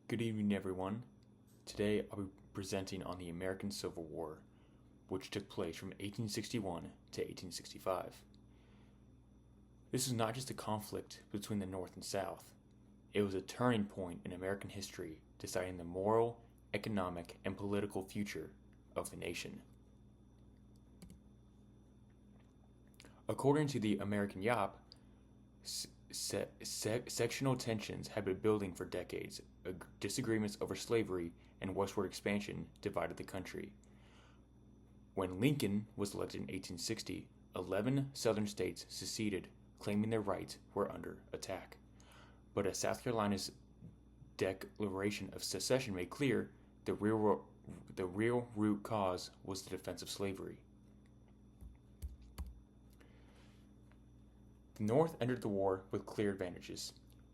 Good evening, everyone. Today I'll be presenting on the American Civil War, which took place from 1861 to 1865. This is not just a conflict between the North and South, it was a turning point in American history deciding the moral, economic, and political future of the nation. According to the American Yop, sectional tensions had been building for decades. Disagreements over slavery and westward expansion divided the country. When Lincoln was elected in 1860, 11 southern states seceded, claiming their rights were under attack. But as South Carolina's Declaration of Secession made clear, the real root cause was the defense of slavery. The North entered the war with clear advantages.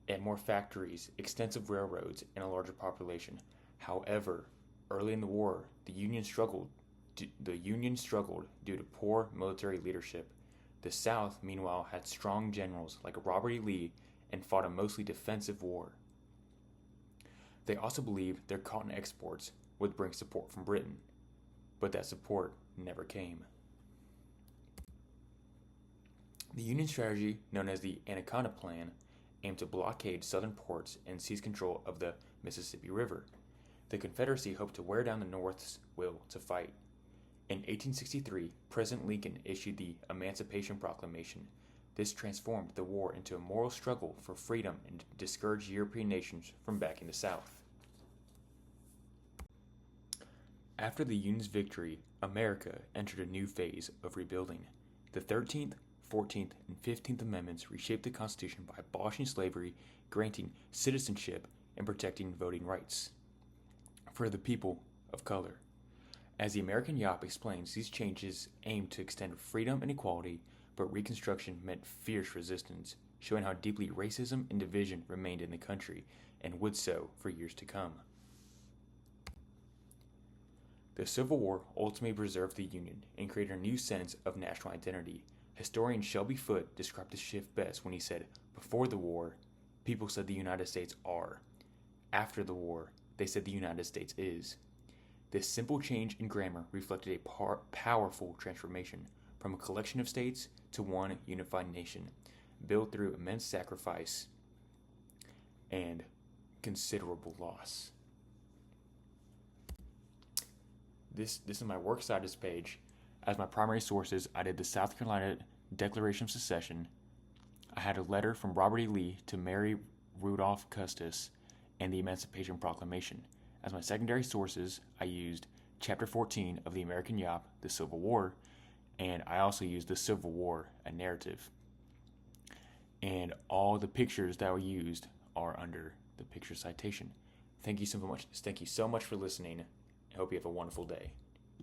It had more factories, extensive railroads, and a larger population. However, early in the war, the Union struggled due to poor military leadership. The South, meanwhile, had strong generals like Robert E. Lee and fought a mostly defensive war. They also believed their cotton exports would bring support from Britain, but that support never came. The Union strategy, known as the Anaconda Plan, aimed to blockade southern ports and seize control of the Mississippi River. The Confederacy hoped to wear down the North's will to fight. In 1863, President Lincoln issued the Emancipation Proclamation. This transformed the war into a moral struggle for freedom and discouraged European nations from backing the South. After the Union's victory, America entered a new phase of rebuilding. The 13th, 14th, and 15th Amendments reshaped the Constitution by abolishing slavery, granting citizenship, and protecting voting rights for the people of color. As the American Yop explains, these changes aimed to extend freedom and equality, but Reconstruction meant fierce resistance, showing how deeply racism and division remained in the country and would so for years to come. The Civil War ultimately preserved the Union and created a new sense of national identity. Historian Shelby Foote described this shift best when he said, "Before the war, people said the United States are. After the war, they said the United States is." This simple change in grammar reflected a powerful transformation from a collection of states to one unified nation, built through immense sacrifice and considerable loss. This is my Works Cited page. As my primary sources, I did the South Carolina Declaration of Secession. I had a letter from Robert E. Lee to Mary Rudolph Custis and the Emancipation Proclamation. As my secondary sources, I used Chapter 14 of the American Yop, the Civil War, and I also used the Civil War, a narrative. And all the pictures that were used are under the picture citation. Thank you so much for listening. I hope you have a wonderful day.